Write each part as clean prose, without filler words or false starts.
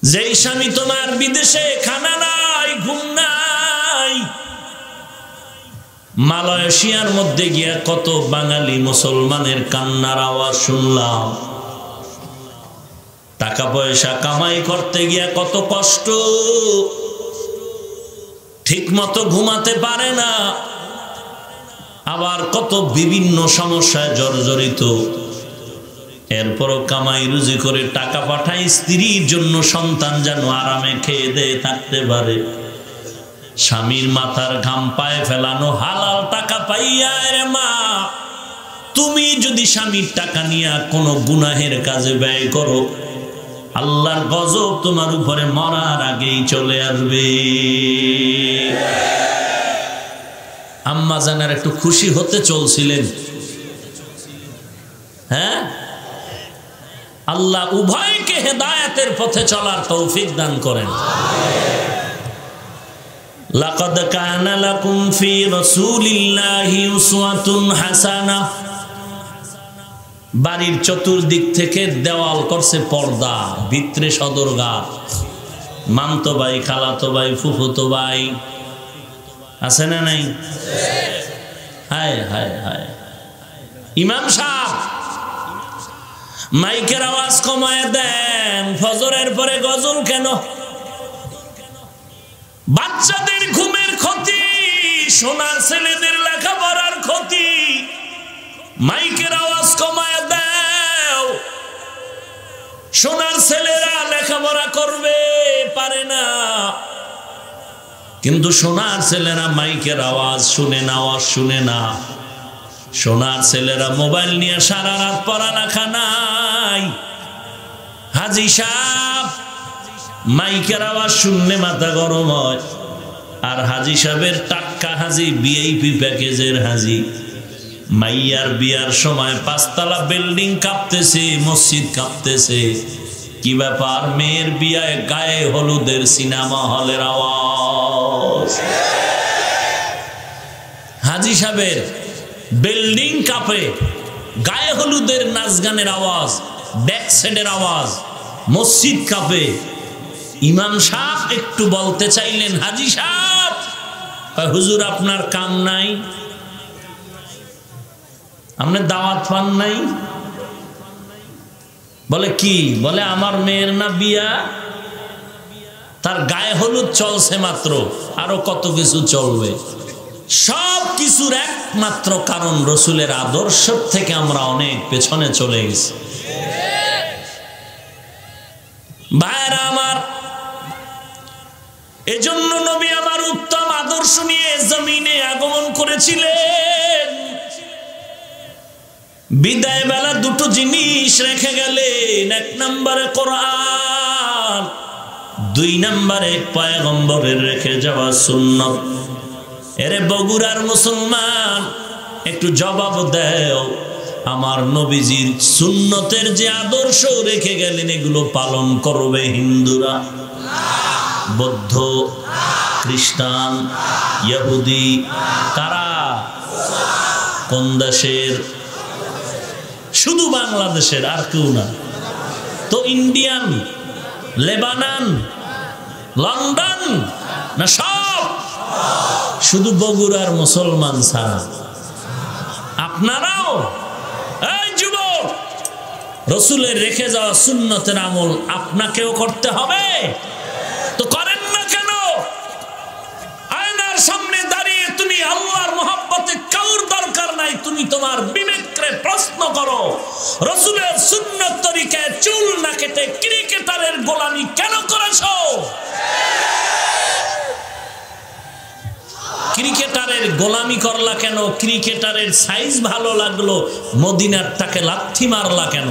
যেই স্বামী তোমার বিদেশে খানা নাই, ঘুম নাই, মালয়েশিয়ার মধ্যে গিয়া কত বাঙালি মুসলমানের কান্নার আওয়াজ শুনলাম। টাকা পয়সা কামাই করতে গিয়া কত কষ্ট, ঠিক মতো ঘুমাতে পারে না, আবার কত বিভিন্ন সমস্যায় জর্জরিত। এরপরও কামাই রুজি করে টাকা পাঠায় স্ত্রীর জন্য, সন্তান যেন আরামে খেয়ে দেয়ে থাকতে পারে। স্বামীর মাথার ঘাম পায়ে ফেলানো হালাল টাকা পাইয়া, রে মা তুমি যদি স্বামীর টাকা নিয়ে কোনো গুনাহের কাজে ব্যয় করো, আল্লাহর গজব তোমার উপরে মরার আগেই চলে আসবে। আম্মা জানার একটু খুশি হতে চলছিলেন। হ্যাঁ, আল্লাহ উভয়কে হেদায়েতের পথে চলার তৌফিক দান করেন। লাকাদ কানা লাকুম ফি রাসূলিল্লাহি উসওয়াতুন হাসানাহ। বাড়ির চতুর্দিক থেকে দেওয়াল করছে পর্দা, ভিতরে সদরঘাট, মামতো ভাই, খালাতো ভাই, ফুফুতো ভাই আছে না নাই? হায় হায় হায়। ইমাম সাহেব মাইকের আওয়াজ কমায় দেন, ফজরের পরে গজল কেন? বাচ্চাদের ঘুমের ক্ষতি, সোনার ছেলেদের লেখাপড়ার ক্ষতি, মাইকের আওয়াজ কমায় দাও। সোনার ছেলেরা লেখাপড়া করবে পারে না, কিন্তু সোনার ছেলেরা মাইকের আওয়াজ শুনে না, আওয়াজ শুনে না। সোনার ছেলেরা মোবাইল নিয়ে সারা রাত পড়ালেখা নাই। হাজি সাহেব মাইকের আওয়াজ শুনলে মাথা গরম হয়, আর হাজি সাহেবের টাক্কা হাজি, ভিআইপি প্যাকেজের হাজি। মাইয়ার বিয়ার সময় 5 তলা বিল্ডিং কাঁপতেছে, মসজিদ কাঁপতেছে। কি ব্যাপার? মেয়ের বিয়ায় গায়ে হলুদের সিনেমা হলের আওয়াজ। হাজি সাহেবের বিল্ডিং কাঁপে, গায়ে হলুদের নাচ গানের আওয়াজ, ব্যাক সাইডের আওয়াজ, মসজিদ কাঁপে। ইমাম সাহেব একটু বলতে চাইলেন, হাজি সাহেব, হুজুর আপনার কাম নাই, আপনার দাওয়াত পান নাই? বলে কি? বলে আমার মেয়ের না বিয়া, তার গায়ে হলুদ চলছে মাত্র, আরো কত কিছু চলবে। সব কিছুর একমাত্র কারণ রসুলের আদর্শ থেকে আমরা অনেক পেছনে চলে গেছি। ভাইরা আমার, এজন্য নবী আমার উত্তম আদর্শ নিয়ে জমিনে আগমন করেছিলেন। বিদায় বেলা দুটো জিনিস রেখে গেলেন, 1 নম্বরে কোরআন, 2 নম্বরে পয়গম্বরের রেখে যাওয়া সুন্নাত। এরে বগুড়ার মুসলমান, একটু জবাব দাও, আমার নবীজির সুন্নতের যে আদর্শ রেখে গেলেন, এগুলো পালন করবে হিন্দুরা, বৌদ্ধ, খ্রিস্টান, ইহুদি? কারা? কোন দেশের? শুধু বাংলাদেশের, আর কেউ না তো? ইন্ডিয়ান, লেবানন, লন্ডন না সব? শুধু বগুড়ার মুসলমান ছাড়া। আপনারাও এই যুবক, রসুলের রেখে যাওয়া সুন্নতের আমল আপনাকেও করতে হবে, তো করেন না কেন? আয়নার সামনে দাঁড়িয়ে তুমি আল্লাহর মহব্বতে কাউর দরকার নাই, তুমি তোমার বিবেককে প্রশ্ন করো, রসুলের সুন্নত তরিকায় চুল না কেটে ক্রিকেটারের গোলামি কেন করেছো? ক্রিকেটারের গোলামি করলা কেন? ক্রিকেটারের সাইজ ভালো লাগলো, মদিনার তাকে লাথি মারলা কেন?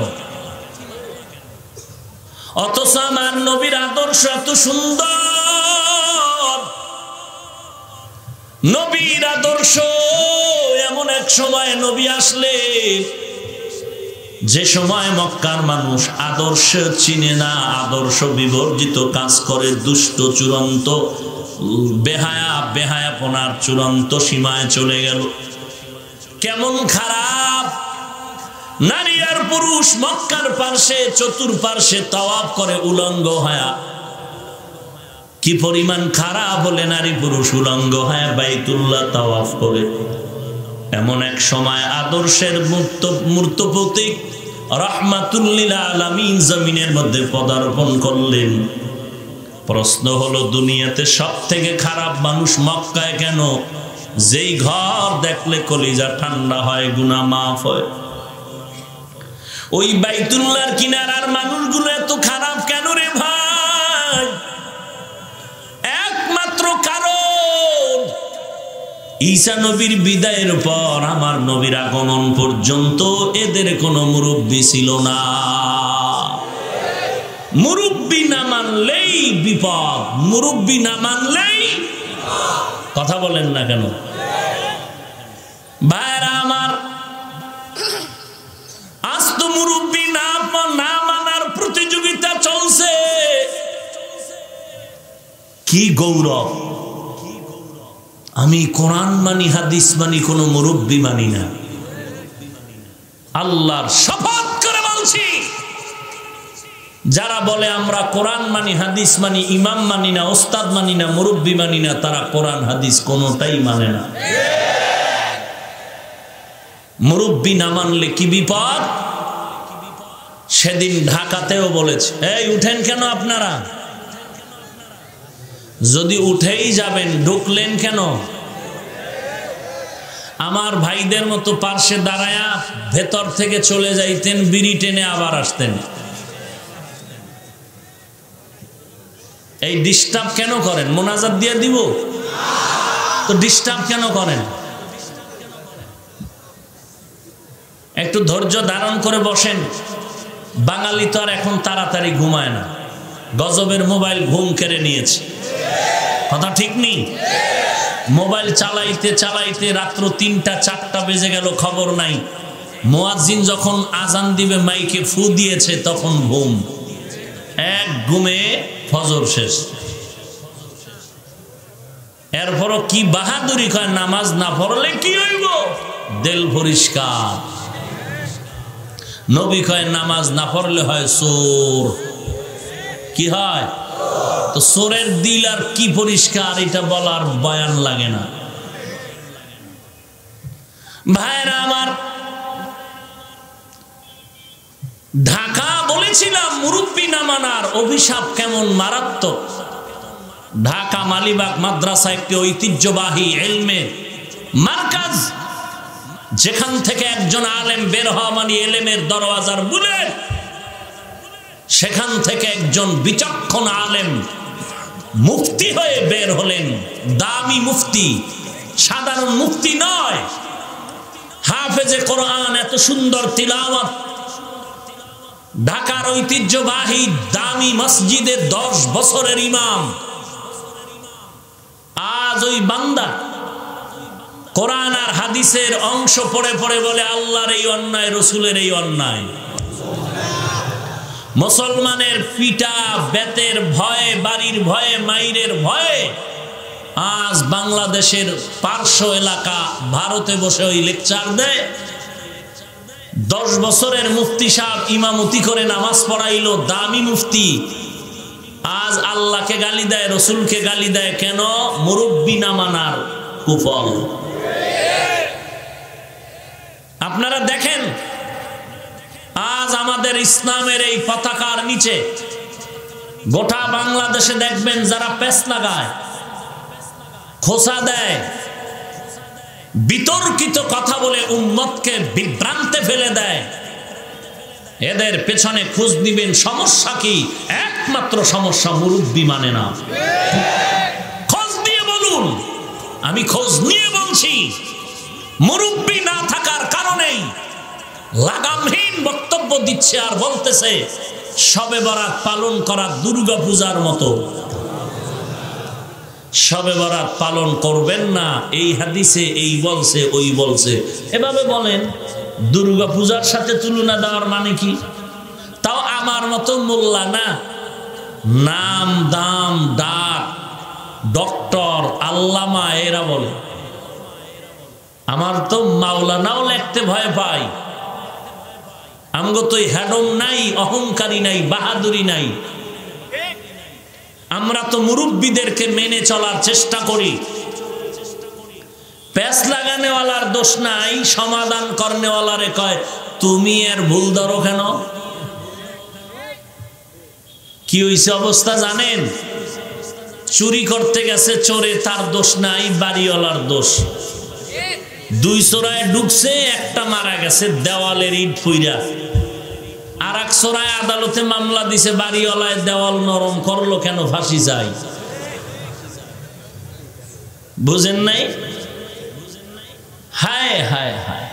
অথচ আমার নবীর আদর্শ এত সুন্দর। নবীর আদর্শ এমন এক সময় নবী আসলে, যে সময় মক্কার মানুষ আদর্শ চিনে না, আদর্শ বিবর্জিত কাজ করে, দুষ্ট, চূড়ান্ত বেহায়াপনার চূড়ান্ত সীমায় চলে গেল। কেমন খারাপ! নারী আর পুরুষ মক্কার পার্শ্বে চতুর্পার্শ্বে তাওয়াফ করে উলঙ্গ হয়া, কি পরিমাণ খারাপ হলে নারী পুরুষ উলঙ্গ হয় বাইতুল্লাহ তাওয়াফ করে। এমন এক সময় আদর্শের মূর্ত প্রতীক রাহমাতুল লিল আলামিন জমিনের মধ্যে পদার্পণ করলেন। প্রশ্ন হলো, দুনিয়াতে সব থেকে খারাপ মানুষ মক্কায় কেন? যেই ঘর দেখলে কলিজা ঠান্ডা হয়, গুনাহ মাফ হয়। ওই বাইতুল্লাহর কিনারার মানুষগুলো এত খারাপ কেন রে ভাই? একমাত্র কারণ, ঈসা নবীর বিদায়ের পর আমার নবীর আগমন পর্যন্ত এদের কোনো মুরব্বী ছিল না। মুরব্বী না মানলেই বিপদ, মুরব্বী না মানলেই কথা বলেন না কেন ভাইরা আমার? আজ তো মুরব্বী না মানার প্রতিযোগিতা চলছে। কি গৌরব! আমি কোরআন মানি, হাদিস মানি, কোনো মুরব্বী মানি না। আল্লাহর শপথ করে বলছি, যারা বলে আমরা কোরআন মানি, হাদিস মানি, ইমাম মানি না, ওস্তাদ মানি না, মুরব্বী মানি না, তারা কোরআন হাদিস কোনোটাই মানে না। মুরব্বী না মানলে কি বিপদ! সেদিন ঢাকাতেও বলেছে, এই উঠেন কেন আপনারা? যদি উঠেই যাবেন ঢুকলেন কেন? আমার ভাইদের মতো পার্শ্বে দাঁড়ায়া ভেতর থেকে চলে যাইতেন, বিড়ি টেনে আবার আসতেন। এই ডিস্টার্ব কেন করেন? মোনাজাত দিয়ে দিব তো ডিস্টার্ব কেন করেন? একটু ধৈর্য ধারণ করে বসেন। বাঙালি তো আর এখন তাড়াতাড়ি ঘুমায় না, গজবের মোবাইল ঘুম কেড়ে নিয়েছে। কথা ঠিক নেই? মোবাইল চালাইতে চালাইতে রাত্র 3টা 4টা বেজে গেল, খবর নাই। মুয়াজ্জিন যখন আজান দিবে মাইকে ফু দিয়েছে, তখন ঘুম। এক ঘুমে ফজর শেষ। এরপরও কি বাহাদুরি কয়, নামাজ না পড়লে কি হইব? দিল পরিষ্কার। নবী কয় নামাজ না পড়লে হয় চোর। কি হয়? তো চোরের দিল আর কি পরিষ্কার, এটা বলার বয়ান লাগে না। ভাইরা আমার, ঢাকা বলেছিলাম মুরব্বী না মানার অভিশাপ কেমন মারাত্মক। ঢাকা মালিবাগ মাদ্রাসা একটি ঐতিহ্যবাহী ইলমের মার্কাজ, যেখান থেকে একজন আলেম বের হওয়া মানে ইলমের দরওয়াজার বুলেট। সেখান থেকে একজন বিচক্ষণ আলেম মুফতি হয়ে বের হলেন। দামি মুফতি, সাধারণ মুফতি নয়। হাফেজে কোরআন, এত সুন্দর তিলাওয়াত। ঢাকার ঐতিহ্যবাহী দামি মসজিদে 10 বছরের ইমাম। আজ ওই বান্দা কোরআন আর হাদিসের অংশ পড়ে পড়ে বলে আল্লাহর এই অন্যায়, রসুলের এই অন্যায়। মুসলমানের পিটা বেতের ভয়ে, বাড়ির ভয়ে, মাইরের ভয়ে আজ বাংলাদেশের পার্শ্ব এলাকা ভারতে বসে ওই লেকচার দেয়। 10 বছরের মুফতি সাহেব ইমামতি করে নামাজ পড়াইলো, দামি মুফতি। আজ আল্লাহকে গালি দেয়, রসুলকে গালি দেয়। কেন? মুরব্বী না মানার কুফল। আপনারা দেখেন, আজ আমাদের ইসলামের এই পতাকার নিচে গোটা বাংলাদেশে দেখবেন যারা পেছ লাগায়, খোসা দেয়, বিতর্কিত কথা বলে উম্মতকে বিভ্রান্তে ফেলে দেয়, এদের পেছনে খোঁজ নিবেন সমস্যা কি? একমাত্র সমস্যা মুরব্বী মানে না। খোঁজ নিয়ে বলুন, আমি খোঁজ নিয়ে বলছি, মুরব্বী না থাকার কারণেই লাগামহীন বক্তব্য দিচ্ছে আর বলতেছে শবে বরাত পালন করা দুর্গা পূজার মতো। শবে বরাত পালন করবেন না, এই হাদিসে এই বলছে, ওই বলছে, এভাবে বলেন। দুর্গা পূজার সাথে তুলনা দেওয়ার মানে কি? তাও আমার মতো মোল্লা না, নাম দাম ডাক ডক্টর আল্লামা এরা বলে। আমার তো মাওলানাও লিখতে ভয় পাই। আমগো তো হ্যাডম নাই, অহংকারী নাই, বাহাদুরি নাই। আমরা তো মুরব্বীদেরকে মেনে চলার চেষ্টা করি। প্যাচ লাগানেওয়ালার দোষ নাই, সমাধান করনেওয়ালারে কয় তুমি এর ভুল ধরো কেন? কি হইছে অবস্থা জানেন? চুরি করতে গেছে চোরে, তার দোষ নাই, বাড়িওয়ালার দোষ। দুই চোরায় ঢুকছে, একটা মারা গেছে দেওয়ালের ইট ফুইরা। আর এক চোরায় আদালতে মামলা দিছে, বাড়িওয়ালায় দেওয়াল নরম করলো কেন, ফাঁসি চাই। বুঝেন নাই? হায় হায় হায়,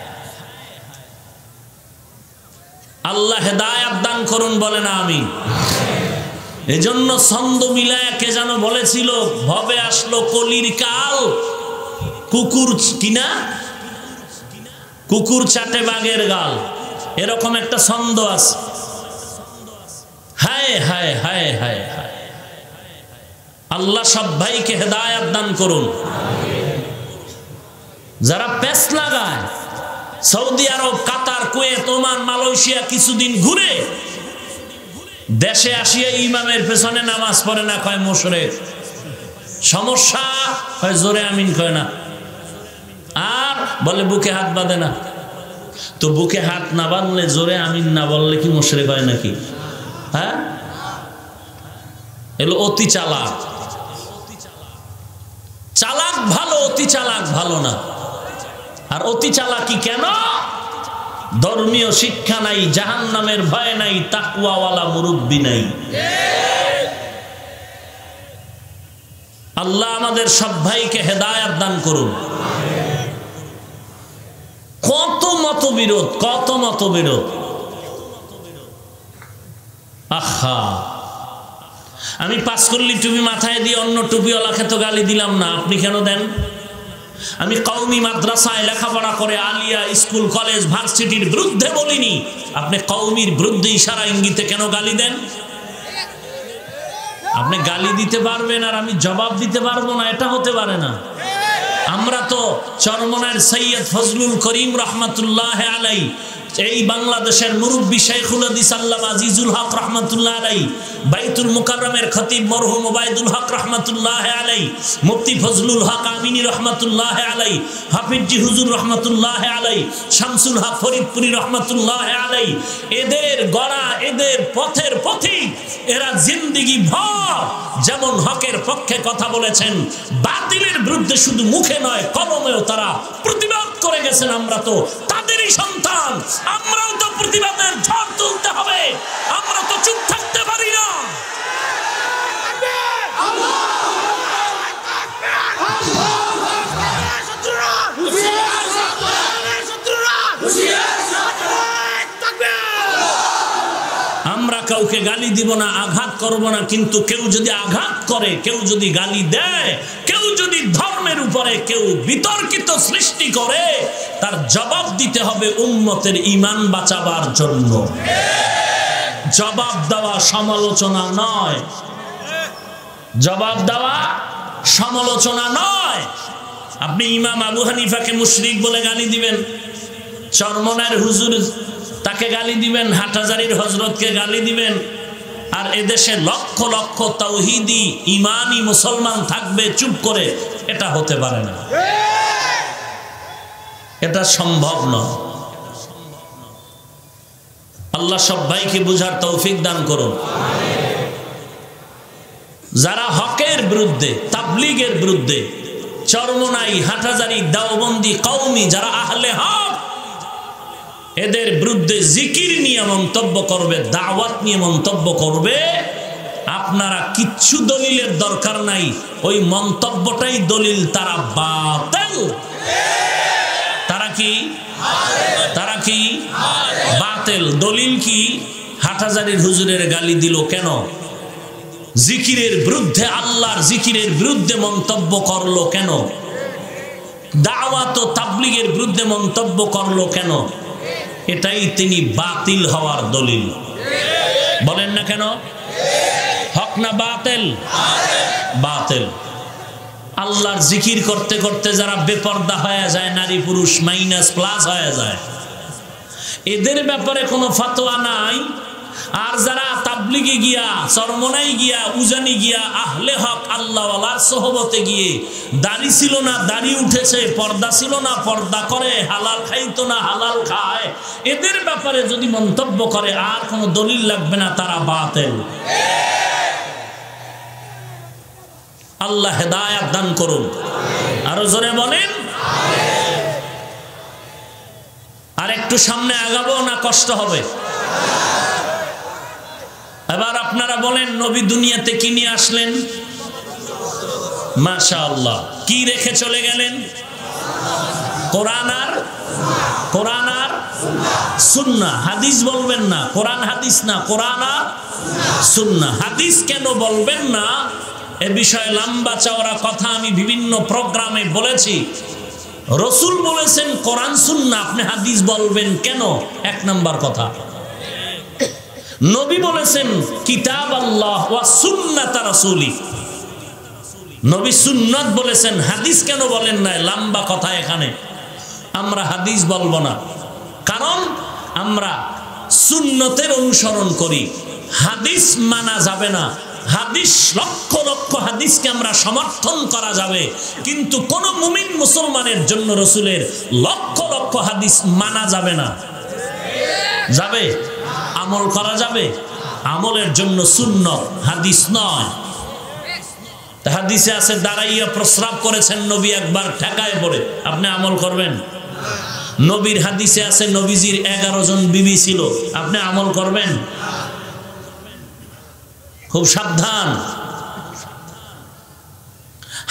আল্লাহ হেদায়েত দান করুন, বলে না আমি। এজন্য ছন্দ মিলায় কে যেন বলেছিল, ভবে আসলো কলির কাল, কুকুর কিনা কুকুর চাটে বাঘের গাল, এরকম একটা ছন্দ আছে। হায় হায় হায় হায় হায়, আল্লাহ সব ভাইকে হেদায়েত দান করুন। যারা পেস লাগায়, সৌদি আরব, কাতার, কুয়েত, ওমান, মালয়েশিয়া কিছুদিন ঘুরে দেশে আসিয়া ইমামের পেছনে নামাজ পড়ে না, কয় মুশরিক। সমস্যা হয় জোরে আমিন কয় না, আর বলে বুকে হাত বাঁধে না। তো বুকে হাত না বাঁধলে, জোরে আমিন না বললে কি মুশরিক হয় নাকি? হ্যাঁ, এলো অতি চালাক। চালাক ভালো, অতি চালাক ভালো না। আর অতি চালাকি কেন? ধর্মীয় শিক্ষা নাই, জাহান্নামের ভয় নাই, তাকওয়াওয়ালা মুরব্বি নাই। আল্লাহ আমাদের সব ভাইকে হেদায়েত দান করুন। কত মতবিরোধ, কত মতবিরোধ। আহা, আমি পাঁচকল্লি টুপি মাথায় দিয়ে অন্য টুপিওয়ালাকে তো গালি দিলাম না, আপনি কেন দেন? আমি কওমি মাদ্রাসায় লেখাপড়া করে আলিয়া স্কুল, কলেজ, ভার্সিটির বিরুদ্ধে বলিনি, আপনি কওমির বিরুদ্ধে ইশারা ইঙ্গিতে কেন গালি দেন? আপনি গালি দিতে পারবেন আর আমি জবাব দিতে পারবো না, এটা হতে পারে না। আমরা তো চরমনার সৈয়দ ফজলুল করিম রহমাতুল্লাহ আলাই, এই বাংলাদেশের মুরব্বী শেখুল হাদিস আল্লামা আজিজুল হক রহমাতুল্লাহ আলাই, বাইতুল মুকাররমের খতিব মরহুম ওবায়দুল হক রহমাতুল্লাহ আলাই, মুফতি ফজলুল হক আমিনী রহমাতুল্লাহ আলাই, হাফিজি হুজুর রহমাতুল্লাহ আলাই, শামসুল হক ফরিদপুরি রহমাতুল্লাহ আলাই, এদের গড়া, এদের পথের পথিক, এরা জিন্দেগি ভর যেমন হকের পক্ষে কথা বলেছেন, বাতিলের বিরুদ্ধে শুধু মুখে নয় কলমেও তারা প্রতিবাদ করে গেছেন। আমরা তো তাদেরই সন্তান, আমরাও তো প্রতিবাদের ঝড় তুলতে হবে, আমরা তো চুপ থাকতে পারি না। আমরা কাউকে গালি দিব না, আঘাত করব না, কিন্তু কেউ যদি আঘাত করে, কেউ যদি গালি দেয়, কেউ যদি ধর্মের উপরে কেউ বিতর্কিত সৃষ্টি করে, তার জবাব দিতে হবে উম্মতের ঈমান বাঁচাবার জন্য। জবাব দেওয়া সমালোচনা নয়, জবাব দেওয়া সমালোচনা নয়। আপনি ইমাম আবু হানিফাকে মুশরিক বলে গালি দিবেন, চরমনার হুজুর তাকে গালি দিবেন, হাটহাজারীর হযরতকে গালি দিবেন, আর এদেশে লক্ষ লক্ষ তাওহীদি ঈমানি মুসলমান থাকবে চুপ করে, এটা হতে পারে না, এটা সম্ভব নয়। আল্লাহ সব ভাইকে বুঝার তৌফিক দান করুন। যারা হকের বিরুদ্ধে, তাবলীগের বিরুদ্ধে, চরমনাই, হাটহাজারী, দেওবন্দি, কওমি যারা আহলে হক, এদের বিরুদ্ধে জিকির নিয়ে মন্তব্য করবে, দাওয়াত নিয়ে মন্তব্য করবে, আপনারা কিচ্ছু দলিলের দরকার নাই, ওই মন্তব্যটাই দলিল। তারা বাতিল, তারা কি? তারা কি? বাতিল। দলিল কি? হাটহাজারীর হুজুরের গালি দিল কেন? জিকিরের বিরুদ্ধে, আল্লাহর জিকিরের বিরুদ্ধে মন্তব্য করলো কেন? দাওয়াত ও তাবলীগের বিরুদ্ধে মন্তব্য করলো কেন? এটাই তিনি বাতিল হওয়ার দলিল। বলেন না কেন? হক না বাতিল? বাতিল। আল্লাহর জিকির করতে করতে যারা বেপরদা হয়ে যায়, নারী পুরুষ মাইনাস প্লাস হয়ে যায়, এদের ব্যাপারে কোনো ফতোয়া নাই। আর যারা তাবলিগে গিয়া, চরমনাই গিয়া, উজানি গিয়া, আহলে হক আল্লাহওয়ালার সোহবতে গিয়ে দাড়ি ছিল না দাড়ি উঠেছে, পর্দা ছিল না পর্দা করে, হালাল খাইতো না হালাল খায়, এদের ব্যাপারে যদি মন্তব্য করে আর কোনো দলিল লাগবে না, তারা বাতিল। আল্লাহ হেদায়েত দান করুন। আরো জোরে বলেন। আর একটু সামনে আগাবো না কষ্ট হবে? এবার আপনারা বলেন, নবী দুনিয়াতে কি নিয়ে আসলেন? মাশাআল্লাহ। কি রেখে চলে গেলেন? কোরআন আর সুন্নাহ। হাদিস বলবেন না, কোরআন হাদিস না, কোরআন আর সুন্নাহ। হাদিস কেন বলবেন না এ বিষয়ে লম্বা চওড়া কথা আমি বিভিন্ন প্রোগ্রামে বলেছি। রসুল বলেছেন কোরআন সুন্নাহ, আপনি হাদিস বলবেন কেন? এক নাম্বার কথা। নবী বলেছেন কিতাব আল্লাহ ওয়া সুন্নাত রাসূলি, নবী সুন্নাত বলেছেন, হাদিস কেন বলেন না? লম্বা কথা এখানে। আমরা হাদিস বলবো না, কারণ আমরা সুন্নতের অনুসরণ করি, হাদিস মানা যাবে না। হাদিস লক্ষ লক্ষ হাদিসকে আমরা সমর্থন করা যাবে, কিন্তু কোন মুমিন মুসলমানের জন্য রসুলের লক্ষ লক্ষ হাদিস মানা যাবে না। যাবে? আমল করা যাবে? আমলের জন্য সুন্নত, হাদিস নয়। হাদিসে আছে দাঁড়াইয়া প্রস্রাব করেছেন নবী একবার ঠেকায় পড়ে, আপনি আমল করবেন? নবীর হাদিসে আছে নবীজির 11 জন বিবি ছিল, আপনি আমল করবেন? খুব সাবধান।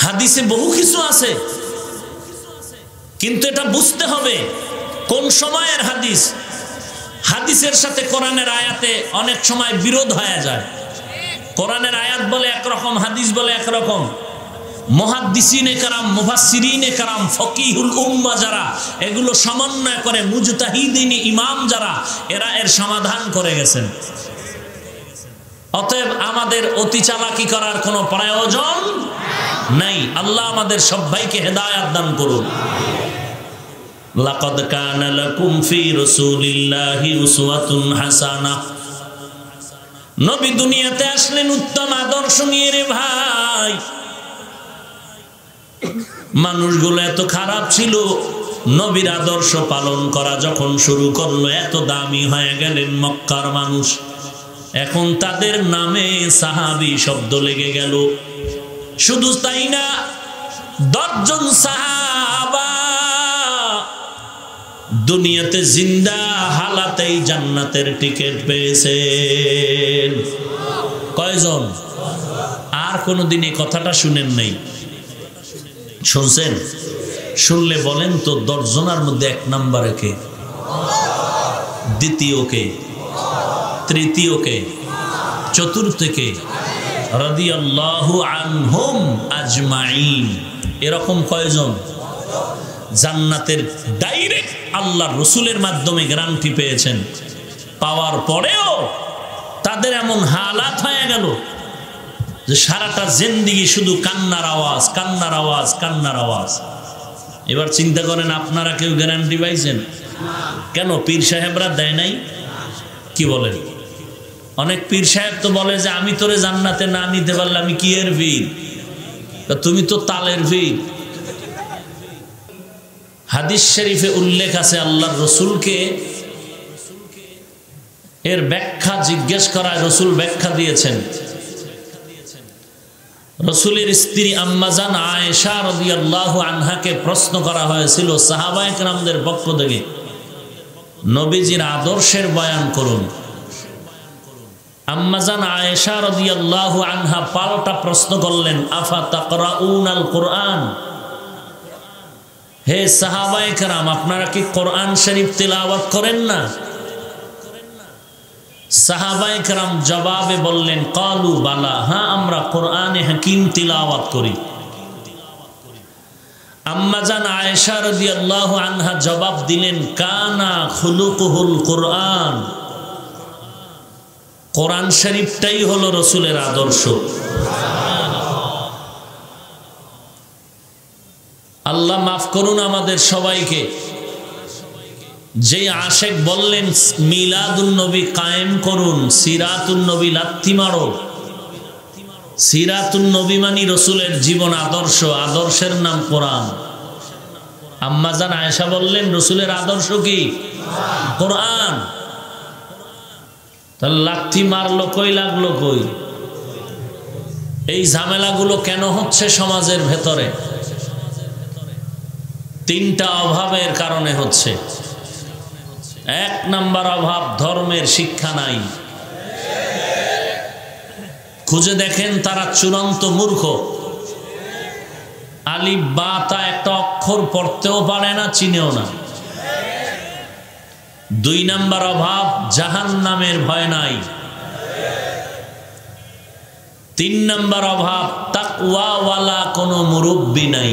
হাদিসে বহু কিছু আছে, কিন্তু এটা বুঝতে হবে কোন সময়ের হাদিস। হাদিসের সাথে কোরআনের আয়াতে অনেক সময় বিরোধ হয়ে যায়। কোরআনের আয়াত বলে একরকম, হাদিস বলে একরকম। মুহাদ্দিসিনে কেরাম, মুফাসসিরিনে কেরাম, ফকিহুল উম্মাহ যারা এগুলো সমন্বয় করে, মুজতাহিদিন ইমাম যারা, এরা এর সমাধান করে গেছেন। অতএব আমাদের অতি চালাকি করার কোনো প্রয়োজন নাই। আল্লাহ আমাদের সবাইকে হেদায়েত দান করুন। লাকাদ কানা লাকুম ফি রাসূলিল্লাহি উসওয়াতুন হাসানাহ। নবী দুনিয়াতে আসলেন উত্তম আদর্শ নিয়ে রে ভাই। মানুষগুলো এত খারাপ ছিল, নবীর আদর্শ পালন করা যখন শুরু করলো, এত দামি হয়ে গেলেন মক্কার মানুষ। এখন তাদের নামে সাহাবী শব্দ লেগে গেল। শুধু তাই না, 10 জন সাহাবা দুনিয়াতে জিন্দা হালাতেই জান্নাতের টিকিট পেয়েছেন। কয়জন? আর কোনদিন এই কথাটা শুনেন নাই? শুনছেন? শুনলে বলেন তো 10 জনের মধ্যে 1 নম্বরে কে? দ্বিতীয় কে? তৃতীয় কে? চতুর্থ কে? রাদিয়াল্লাহু আনহুম আজমাইন। এরকম কয়জন? জান্নাতের ডাইরেক্ট আল্লাহর রসুলের মাধ্যমে গ্যারান্টি পেয়েছেন। পাওয়ার পরেও তাদের এমন হালাত হয়ে গেল যে সারাটা জিন্দেগি শুধু কান্নার আওয়াজ, কান্নার আওয়াজ, কান্নার আওয়াজ। এবার চিন্তা করেন, আপনারা কেউ গ্যারান্টি পাইছেন? কেন? পীর সাহেবরা দেয় নাই? কি বলেন? অনেক পীর সাহেব তো বলে যে আমি তোরে জান্নাতে না নিতে পারলে আমি কি এর পীর? তুমি তো তালের পীর। হাদিস শরীফে উল্লেখ আছে, আল্লাহর রসুলকে এর ব্যাখ্যা জিজ্ঞেস করায় রসুল ব্যাখ্যা দিয়েছেন। রসুলের স্ত্রী আম্মাজান আয়েশা রাদিয়াল্লাহু আনহাকে প্রশ্ন করা হয়েছিল সাহাবায়ে কেরামদের পক্ষ থেকে, নবীজির আদর্শের বয়ান করুন। আম্মাজান আয়েশা রাদিয়াল্লাহু আনহা পাল্টা প্রশ্ন করলেন, আফা তাকরাউনাল কুরআন? হে সাহাবায়ে কেরাম, আপনারা কি কোরআন শরীফ তিলাওয়াত করেন না? সাহাবায়ে কেরাম জবাবে বললেন, কালু বালা, হ্যাঁ আমরা কোরআনে হাকিম তিলাওয়াত করি। আম্মাজান আয়েশা রাদিয়াল্লাহু আনহা জবাব দিলেন, কানা খুলুকুহুল কোরআন। কোরআন শরীফটাই হলো রসুলের আদর্শ। আল্লাহ মাফ করুন আমাদের সবাইকে। যে আশেক বললেন মিলাদুন নবী কায়েম করুন, সিরাতুন নবী লাথি মারো। সিরাতুন নবী মানি রসুলের জীবন আদর্শ, আদর্শের নাম কোরআন। আম্মাজান আয়েশা বললেন রসুলের আদর্শ কি? কোরআন। তাহলে লাথি মারলো কই, লাগলো কই? এই ঝামেলাগুলো কেন হচ্ছে সমাজের ভেতরে? তিনটা অভাবের কারণে হচ্ছে। এক নাম্বার অভাব, ধর্মের শিক্ষা নাই। খুঁজে দেখেন তারা চূড়ান্ত মূর্খ। আলিফ বা তা একটা অক্ষর পড়তেও পারে না, চিনেও না। দুই নাম্বার অভাব, জাহান্নামের ভয় নাই। তিন নাম্বার অভাব, তাকওয়াওয়ালা কোনো মুরব্বি নাই।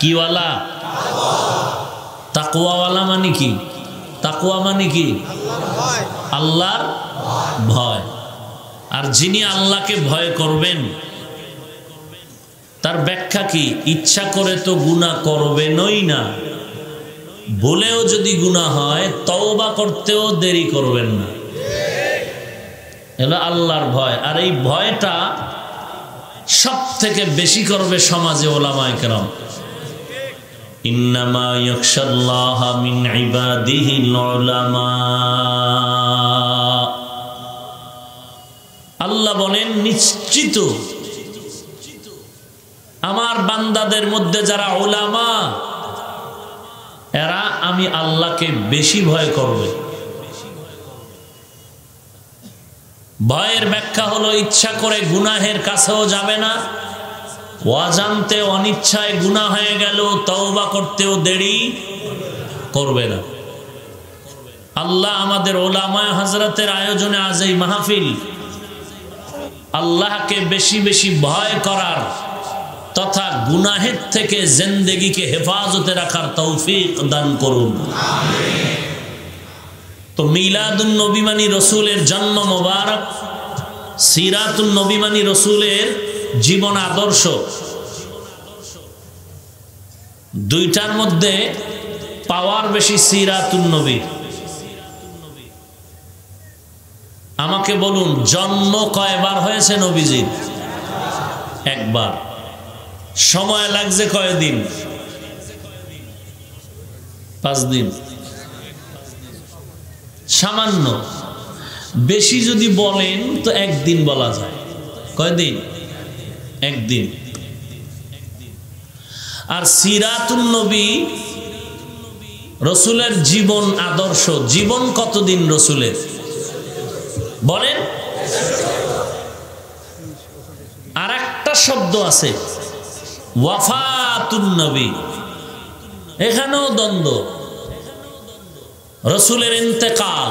কি ওয়ালা? তাকওয়াওয়ালা মানে কি? তাকওয়া মানে কি? আল্লাহর ভয়। আর যিনি আল্লাহকে ভয় করবেন তার ব্যাখ্যা কি? ইচ্ছা করে তো গুনাহ করবেনই না, বলেও যদি গুনাহ হয় তওবা করতেও দেরি করবেন না। এলো আল্লাহর ভয়। আর এই ভয়টা সব থেকে বেশি করবে সমাজে ওলামায়ে কেরাম। ইন্নামা ইয়াখশাল্লাহা মিন ইবাদিহিল উলামা। আল্লাহ বলেন নিশ্চিত আমার বান্দাদের মধ্যে যারা উলামা, এরা আমি আল্লাহকে বেশি ভয় করবে। ভয়ের ব্যাখ্যা হলো ইচ্ছা করে গুনাহের কাছেও যাবে না, অজান্তে অনিচ্ছায় গুনাহ হয়ে গেল তওবা করতেও দেরি করবে না। আল্লাহ আমাদের ওলামায়ে হযরতের আয়োজনে আজ এই মাহফিল আল্লাহকে বেশি বেশি ভয় করার তথা গুনাহের থেকে জিন্দেগিকে হেফাজতে রাখার তৌফিক দান করুন, আমিন। তো মিলাদুন নবী মানি রসুলের জন্ম মোবারক, সিরাতুন নবী মানি রসুলের জীবন আদর্শ। দুইটার মধ্যে পাওয়ার বেশি সিরাতুন নবী। আমাকে বলুন জন্ম কয়বার হয়েছে নবীজির? একবার। সময় লাগছে কয়দিন? 5 দিন। সামান্য। বেশি যদি বলেন তো একদিন বলা যায়। কয়দিন? একদিন। আর সিরাতুন নবী রসুলের জীবন আদর্শ, জীবন কতদিন রসুলের বলেন? আর একটা শব্দ আছে ওয়াফাতুন নবী, এখানেও দ্বন্দ্ব। রসুলের ইন্তেকাল,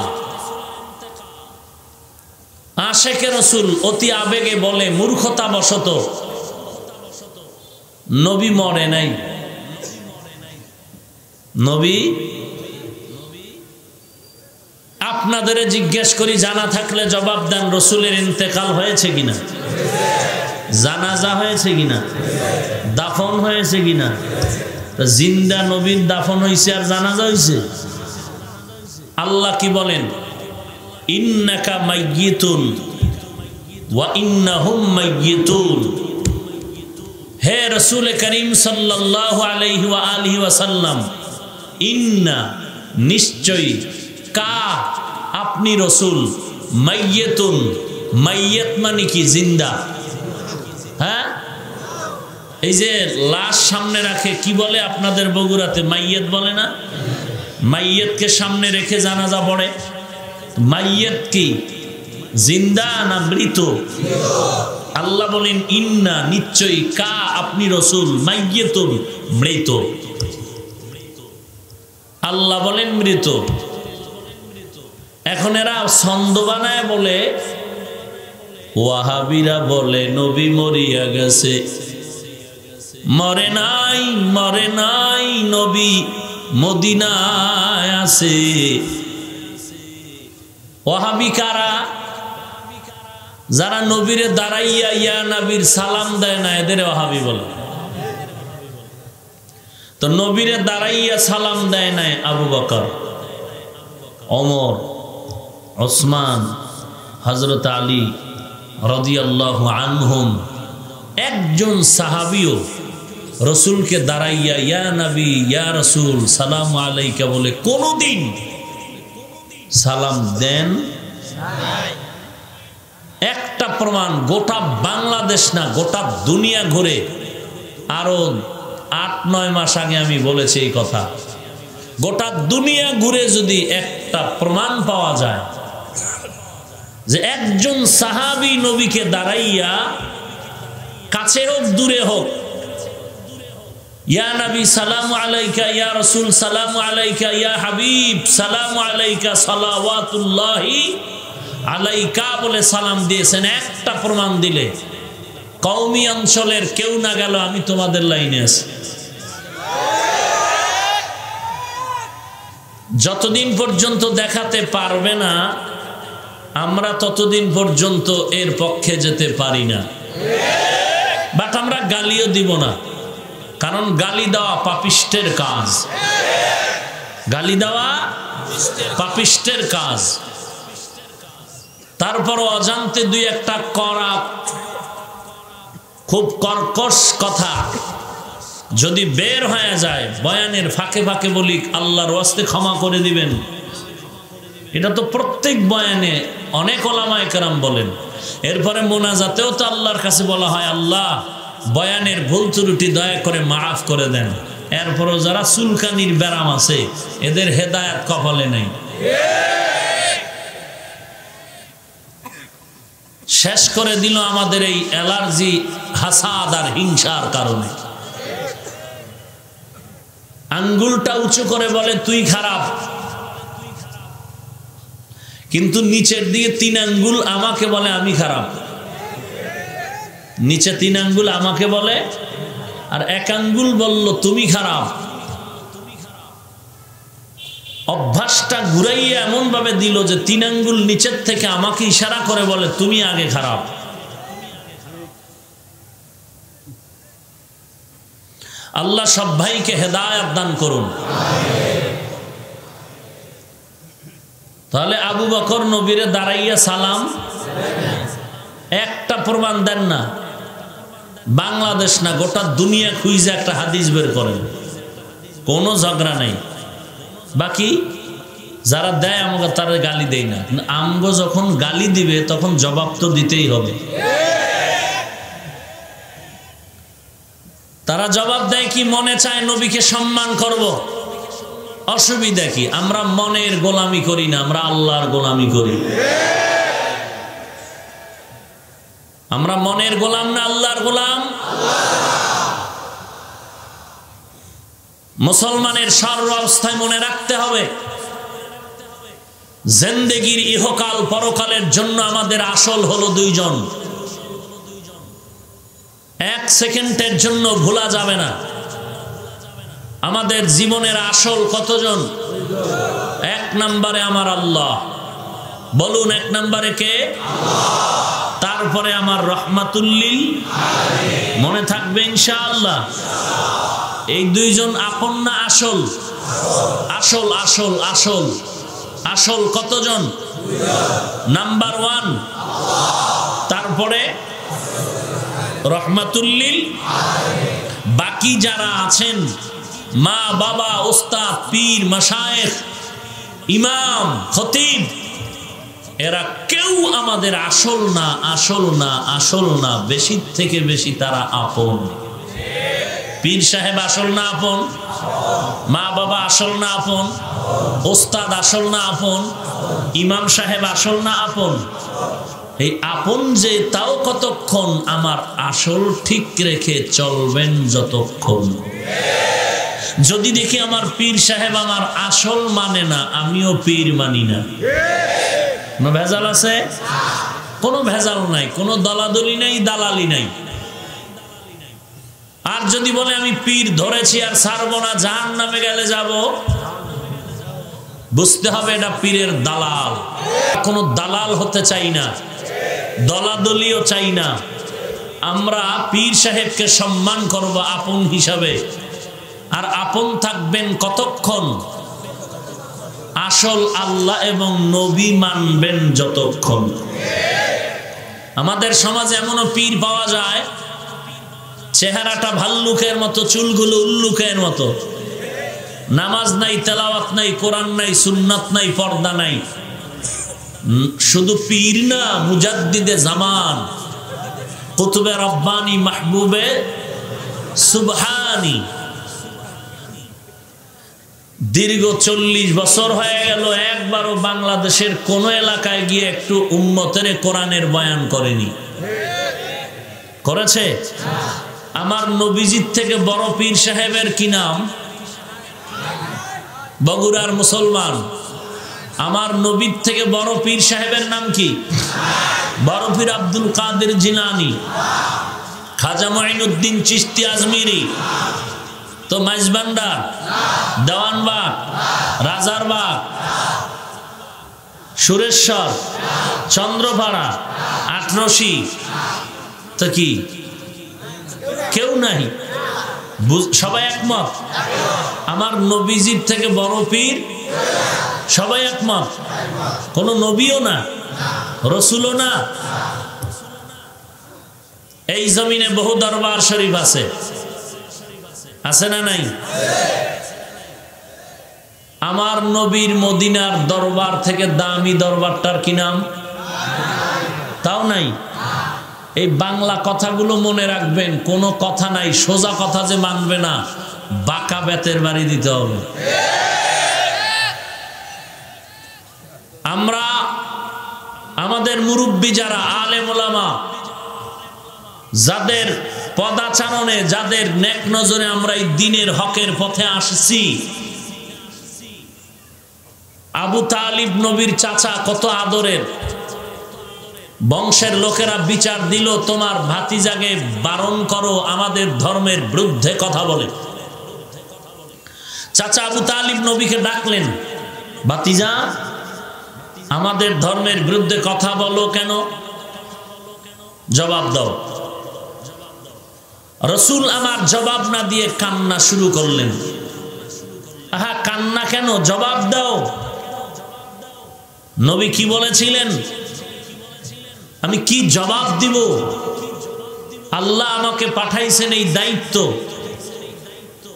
আশেকে রসুল অতি আবেগে বলে মূর্খতা বশত নবী মরে নাই। নবী আপনাদের জিজ্ঞেস করি, জানা থাকলে জবাব দেন, রসুলের ইন্তেকাল হয়েছে কিনা? জানাজা হয়েছে কিনা? দাফন হয়েছে কিনা? জিন্দা নবীর দাফন হয়েছে আর জানাজা হয়েছে? আল্লাহ কি বলেন? ইন্নাকা মাইয়িতুন ওয়া ইন্নাহুম মাইয়িতুন। হে রাসূল করিম সাল্লাল্লাহু আলাইহি ওয়া আলিহি ওয়াসাল্লাম, ইন্না নিশ্চয়ই, কা আপনি রসুল, মাইয়িতুন মাইয়িত মানে কি? জিন্দা। হ্যাঁ, এই যে লাশ সামনে রাখে কি বলে আপনাদের বগুড়াতে? মাইয়িত বলে না? মাইয়িতকে সামনে রেখে জানাজা পড়ে। মাইয়িত কি জিন্দা না মৃত? আল্লাহ বলেন ইন্না নিশ্চয়ই, কা আপনি রসুল, মাইয়িতুন মৃত। আল্লাহ বলেন মৃত। এখন এরা ছন্দ বানায় বলে, ওয়াহাবিরা বলে নবী মরিয়া গেছে। মরে নাই, মরে নাই, নবী মদিনায় আছে। ওয়াহাবি কারা? যারা নবীরে দাঁড়াইয়া ইয়া নবীর সালাম দেয় না, এদের ওয়াহাবি বলে। তো নবীরে দাঁড়াইয়া সালাম দেয় নাই আবু বকর, ওমর, ওসমান, হযরত আলী রাদিয়াল্লাহু আনহুম। একজন সাহাবীও রসুলকে দাঁড়াইয়া ইয়া নবী ইয়া রসুল সালাম আলাইকা বলে কোনদিন সালাম দেন? একটা প্রমাণ, গোটা বাংলাদেশ না গোটা দুনিয়া ঘুরে, আরো ৮-৯ মাস আগে আমি বলেছি এই কথা, গোটা দুনিয়া ঘুরে যদি একটা প্রমাণ পাওয়া যায় যে একজন সাহাবী নবীকে দাঁড়াইয়া, কাছে হোক দূরে হোক, ইয়া নবী সালামু আলাইকা, ইয়া রাসূল সালামু আলাইকা, ইয়া হাবিব সালামু আলাইকা, সালাওয়াতুল্লাহি আলাইকা বলে সালাম দিয়েছেন, একটা প্রমাণ দিলে কওমি অঞ্চলের কেউ না গেল আমি তোমাদের লাইনে আছি। যতদিন পর্যন্ত দেখাতে পারবে না আমরা ততদিন পর্যন্ত এর পক্ষে যেতে পারি না। বাট আমরা গালিও দিব না, কারণ গালি দেওয়া পাপিষ্টের কাজ, গালি দেওয়া পাপিষ্টের কাজ। তারপর অজান্তে দুই একটা করা খুব কর্কশ কথা যদি বের হয়ে যায়, বয়ানের ফাঁকে ফাঁকে বলি আল্লাহর ওয়াস্তে ক্ষমা করে দিবেন, এটা তো প্রত্যেক বয়ানে অনেক ওলামায়ে কেরাম বলেন। এরপরে মোনাজাতেও তো আল্লাহর কাছে বলা হয় আল্লাহ বয়ানের ভুল ত্রুটি দয়া করে মাফ করে দেন। এরপরও যারা চুলকানির ব্যারাম আছে এদের হেদায়েত কপালে নেই। শেষ করে দিল আমাদের এই অ্যালার্জি, হাসাদ আর হিংসার কারণে। আঙ্গুলটা উঁচু করে বলে তুই খারাপ, কিন্তু নিচের দিকে 3 আঙ্গুল আমাকে বলে আমি খারাপ। নিচে 3 আঙ্গুল আমাকে বলে আর 1 আঙ্গুল বলল তুমি খারাপ। অভ্যাসটা ঘুরাইয়া এমন ভাবে দিল যে 3 আঙ্গুল নিচের থেকে আমাকে ইশারা করে বলে তুমি আগে খারাপ। আল্লাহ সব ভাইকে হেদায়েত দান করুন। তাহলে আবু বকর নবীরে দাঁড়াইয়া সালাম একটা প্রমাণ দেন না, বাংলাদেশ না গোটা দুনিয়া খুঁজে একটা হাদিস বের করেন, কোনো ঝগড়া নেই। বাকি যারা দেয় আমাকে তারা গালি দেয় না, আমগো যখন গালি দিবে তখন জবাব তো দিতেই হবে। তারা জবাব দেয় কি মনে চায় নবীকে সম্মান করব, অসুবিধা কি? আমরা মনের গোলামি করি না, আমরা আল্লাহর গোলামি করি। আমরা মনের গোলাম না আল্লাহর গোলাম। মুসলমানের সর্ব অবস্থায় মনে রাখতে হবে জিন্দেগির ইহকাল পরকালের জন্য আমাদের আসল হলো 2 জন। 1 সেকেন্ডের জন্য ভোলা যাবে না আমাদের জীবনের আসল কতজন? 1 নম্বরে আমার আল্লাহ। বলুন 1 নম্বরে কে? তারপরে আমার রহমাতুল্লিল আলামিন। মনে থাকবে ইনশাআল্লাহ। এই 2 জন আপন না আসল? আসল আসল আসল আসল কতজন? 2 জন। নাম্বার 1 তারপরে রহমাতুল্লিল আলামিন। বাকি যারা আছেন মা বাবা ওস্তাদ পীর মাশায়েখ ইমাম খতিব, এরা কেউ আমাদের আসল না আসল না আসল না, বেশি থেকে বেশি তারা আপন। পীর সাহেব আসল না আপন? মা বাবা আসল না আপন? ওস্তাদ আসল না আপন? ইমাম সাহেব আসল না আপন? এই আপন যে তাও কতক্ষণ? আমার আসল ঠিক রেখে চলবেন যতক্ষণ। যদি দেখি আমার পীর সাহেব আমার আসল মানে না, আমিও পীর মানি না, কোনো ভেজাল আছে? কোনো ভেজাল নাই, কোনো দলাদলি নাই, দালালি নাই। আর যদি বলে আমি পীর ধরেছি আর ছাড়বো না, জাহান্নামে গেলে যাব, বুঝতে হবে এটা পীরের দালাল। কোনো দালাল হতে চাই না, দলাদলিও চাই না। আমরা পীর সাহেবকে সম্মান করব আপন হিসাবে, আর আপন থাকবেন কতক্ষণ? আসল আল্লাহ এবং নবী মানবেন যতক্ষণ। আমাদের সমাজে এমনও পীর পাওয়া যায়, চেহারাটা ভাল্লুকের মতো, চুলগুলো উল্লুকের মতো, নামাজ নাই, তেলাওয়াত নাই, কোরআন নাই, সুন্নাত নাই, পর্দা নাই। শুধু পীর না, মুজাদ্দিদে জামান, কুতুবে রব্বানি, মাহবুবে সুবহানি। দীর্ঘ 40 বছর হয়ে গেল, একবারও বাংলাদেশের কোন এলাকায় গিয়ে একটু উম্মতের কোরআনের বয়ান করেনি। করেছে? আমার নবীজির থেকে বড় পীর সাহেবের কি নাম? বগুড়ার মুসলমান। আমার নবীর থেকে বড় পীর সাহেবের নাম কি? বড় পীর আব্দুল কাদের জিলানী, খাজা মুঈনুদ্দিন চিশতি আজমিরি। তো মাইজবান্ডার, দেওয়ানবাগ, রাজারবাগ, সুরেশ্বর, চন্দ্রপাড়া, আটরশি, তো কি কেউ নাই? সবাই একমত আমার নবীজির থেকে বড় পীর? সবাই একমত? কোন নবীও না, রসুলও না। এই জমিনে বহু দরবার শরীফ আছে, আছে না নাই? আমার নবীর মদিনার দরবার থেকে দামি দরবারটার কি নাম? তাও নাই। এই বাংলা কথাগুলো মনে রাখবেন, কোনো কথা নাই, সোজা কথা যে মানবে না, বাঁকা বেতের বাড়ি দিতে হবে। আমরা আমাদের মুরব্বী যারা আলেম ওলামা, যাদের পদাচারণে, যাদের নেক নজরে আমরা এই দিনের হকের পথে আসছি, আবু তালিব নবীর চাচা, কত আদরের, বংশের লোকেরা বিচার দিল, তোমার ভাতিজাকে বারণ করো আমাদের ধর্মের বিরুদ্ধে কথা বলে। চাচা আবু তালিব নবীকে ডাকলেন, ভাতিজা আমাদের ধর্মের বিরুদ্ধে কথা বলো কেন? জবাব দাও। রসুল আমার জবাব না দিয়ে কান্না শুরু করলেন। আহা, কান্না কেন? জবাব দাও। নবী কি বলেছিলেন? আমি কি জবাব দিব? আল্লাহ আমাকে পাঠাইছেন এই দায়িত্ব।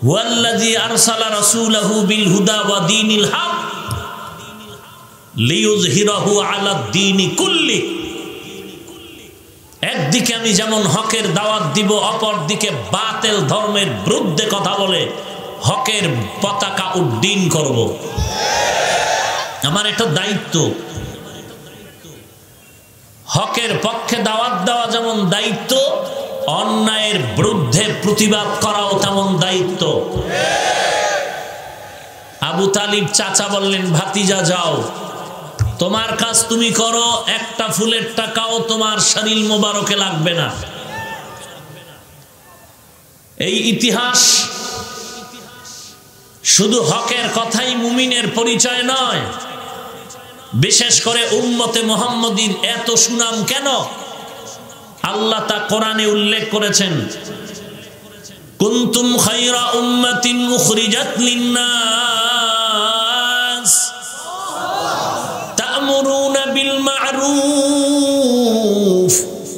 ওয়াল্লাযী আরসালা রাসূলাহু বিল হুদা ওয়া দীনিল হক লিইয়ুযহিরাহু আলাদ দীনি কুল্লি। একদিকে আমি যেমন হকের দাওয়াত দিব, অপর দিকে বাতিল ধর্মের বিরুদ্ধে কথা বলে হকের পতাকা উড্ডীন করব। আমার এটা দায়িত্ব। হকের পক্ষে দাওয়াত দেওয়া যেমন দায়িত্ব, অন্যায়ের বিরুদ্ধে প্রতিবাদ করাও তেমন দায়িত্ব। আবু তালিব চাচা বললেন, ভাতিজা যাও, তোমার কাজ তুমি করো, একটা ফুলের টাকাও তোমার শরীর মোবারকে লাগবে না। এই ইতিহাস শুধু হকের কথাই মুমিনের পরিচয় নয়। বিশেষ করে উম্মতে মুহাম্মদীর এত সুনাম কেন? আল্লাহ তা কোরআনে উল্লেখ করেছেন, কুনতুম খায়রা উম্মাতিন উখরিজাত লিন-নাস তা'মুরুনা বিল মা'রুফ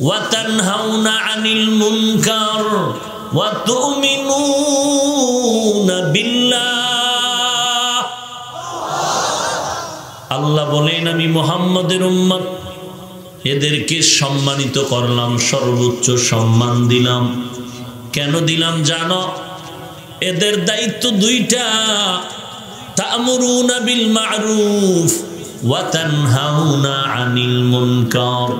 ওয়া তানহাউনা আনিল মুনকার ওয়া তু'মিনুনা বিল্লাহ। আল্লাহ বলেন, আমি মুহাম্মদের উম্মত, এদেরকে সম্মানিত করলাম, সর্বোচ্চ সম্মান দিলাম। কেন দিলাম জানো? এদের দায়িত্ব দুইটা, তা'মুরুনা বিল মা'রুফ ওয়া তানহাউনা আনিল মুনকার।